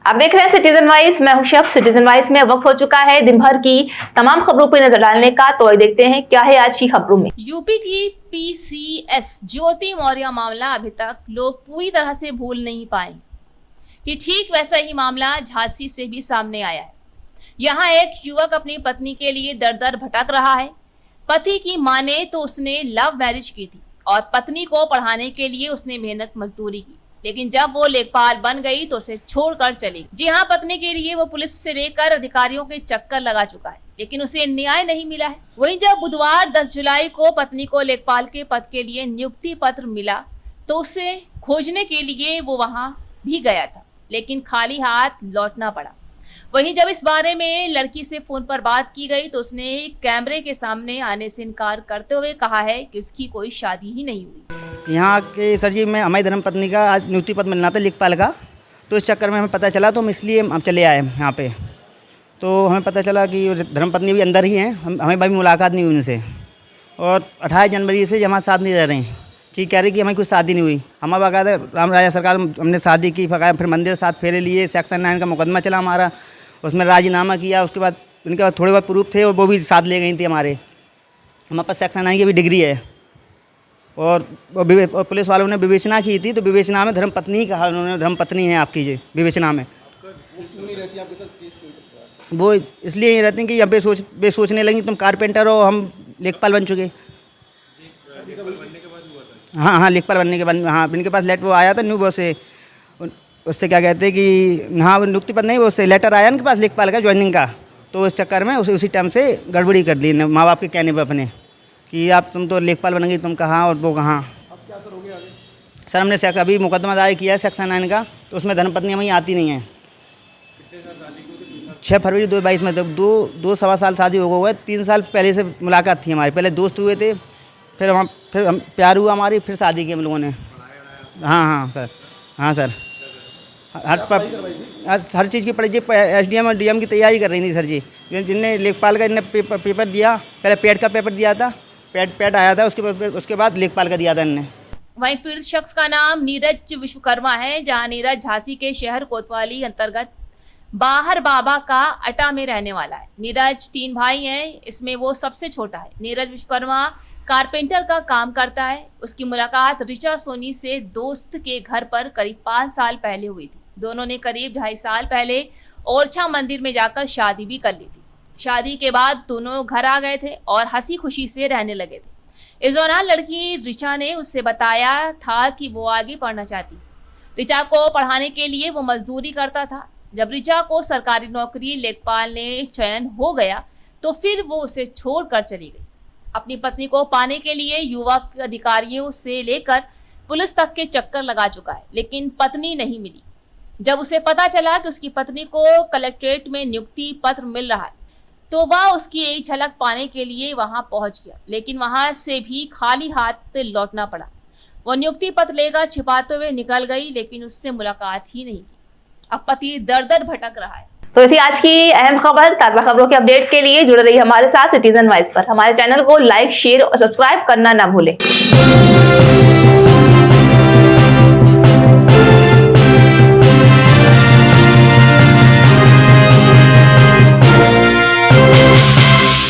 आप देख रहे हैं सिटीजन वाइज। मैं हूं शब। सिटीजन वाइज में वक्त हो चुका है दिन भर की तमाम खबरों पर नजर डालने का। तो आइए देखते हैं क्या है आज की खबरों में। यूपी की पीसीएस ज्योति मौर्य मामला अभी तक लोग पूरी तरह से भूल नहीं पाए कि ठीक वैसा ही मामला झांसी से भी सामने आया है। यहाँ एक युवक अपनी पत्नी के लिए दर दर भटक रहा है। पति की माने तो उसने लव मैरिज की थी और पत्नी को पढ़ाने के लिए उसने मेहनत मजदूरी की, लेकिन जब वो लेखपाल बन गई तो उसे छोड़कर चली। जी हाँ, पत्नी के लिए वो पुलिस से लेकर अधिकारियों के चक्कर लगा चुका है, लेकिन उसे न्याय नहीं मिला है। वहीं जब बुधवार 10 जुलाई को पत्नी को लेखपाल के पद के लिए नियुक्ति पत्र मिला तो उसे खोजने के लिए वो वहां भी गया था, लेकिन खाली हाथ लौटना पड़ा। वहीं जब इस बारे में लड़की से फोन पर बात की गई तो उसने कैमरे के सामने आने से इनकार करते हुए कहा है कि उसकी कोई शादी ही नहीं हुई। यहाँ के सर जी, मैं हमारी धर्मपत्नी का आज नियुक्ति पत्र मिलना था लेखपाल का, तो इस चक्कर में हमें पता चला तो हम इसलिए हम चले आए यहाँ पे। तो हमें पता चला कि धर्मपत्नी भी अंदर ही हैं, हमें भाई मुलाकात नहीं हुई उनसे। और 28 जनवरी से हमारे साथ नहीं रह रहे हैं कि कह रही कि हमें कुछ शादी नहीं हुई। हमारा बाकायदा राम राजा सरकार हमने शादी की, फिर मंदिर साथ फेरे लिए, सेक्शन 9 का मुकदमा चला हमारा, उसमें राजीनामा किया। उसके बाद उनके पास थोड़े बहुत प्रूफ थे और वो भी साथ ले गई थी हमारे पास सेक्शन 9 की भी डिग्री है। और पुलिस वालों ने विवेचना की थी तो विवेचना में धर्मपत्नी कहा उन्होंने, धर्मपत्नी है आपकी जी विवेचना में। वो इसलिए ही रहती हैं कि यहाँ बेसोचने लगी तुम कारपेंटर हो, हम लेखपाल बन चुके। हाँ, लेखपाल बनने के बाद हाँ इनके पास लेटर वो आया था न्यू बॉस से, उससे क्या कहते हैं कि हाँ नियुक्ति पत्र नहीं, वो उससे लेटर आया उनके पास लेखपाल का ज्वाइनिंग का। तो इस चक्कर में उसी टाइम से गड़बड़ी कर दी माँ बाप के कहने पर अपने कि तुम तो लेखपाल बनेंगी, तुम कहाँ और वो कहाँ। अब क्या करोगे आगे? सर हमने अभी मुकदमा दायर किया है सेक्शन 9 का, तो उसमें धर्मपत्नी हमें आती नहीं है। 6 फरवरी 2022 में, तब 2-2.25 साल शादी हो गए। 3 साल पहले से मुलाकात थी हमारी, पहले दोस्त हुए थे, फिर हम प्यार हुआ हमारी, फिर शादी की हम लोगों ने। हाँ सर हर चीज़ की पढ़ी SDM और DM की तैयारी कर रही थी सर जी। जिनने लेखपाल का इनने पेपर दिया, पहले पेड का पेपर दिया था, पेड आया था, उसके बाद लेखपाल का दिया था इनने। वहीं पीड़ित शख्स का नाम नीरज विश्वकर्मा है। जहां नीरज झांसी के शहर कोतवाली अंतर्गत बाहर बाबा का अटा में रहने वाला है। नीरज 3 भाई हैं, इसमें वो सबसे छोटा है। नीरज विश्वकर्मा कारपेंटर का काम करता है। उसकी मुलाकात ऋचा सोनी से दोस्त के घर पर करीब 5 साल पहले हुई थी। दोनों ने करीब 2.5 साल पहले ओरछा मंदिर में जाकर शादी भी कर ली थी। शादी के बाद दोनों घर आ गए थे और हंसी खुशी से रहने लगे थे। इस दौरान लड़की ऋचा ने उससे बताया था कि वो आगे पढ़ना चाहती। ऋचा को पढ़ाने के लिए वो मजदूरी करता था। जब ऋचा को सरकारी नौकरी लेखपाल ने चयन हो गया तो फिर वो उसे छोड़कर चली गई। अपनी पत्नी को पाने के लिए युवक अधिकारियों से लेकर पुलिस तक के चक्कर लगा चुका है, लेकिन पत्नी नहीं मिली। जब उसे पता चला कि उसकी पत्नी को कलेक्ट्रेट में नियुक्ति पत्र मिल रहा है तो वह उसकी एक झलक पाने के लिए वहां पहुंच गया, लेकिन वहां से भी खाली हाथ लौटना पड़ा। वो नियुक्ति पत्र लेकर छिपाते हुए निकल गई, लेकिन उससे मुलाकात ही नहीं की। अब पति दर दर भटक रहा है। तो थी आज की अहम खबर। ताजा खबरों के अपडेट के लिए जुड़े रहिए हमारे साथ सिटीजन वाइज पर। हमारे चैनल को लाइक, शेयर और सब्सक्राइब करना ना भूलें।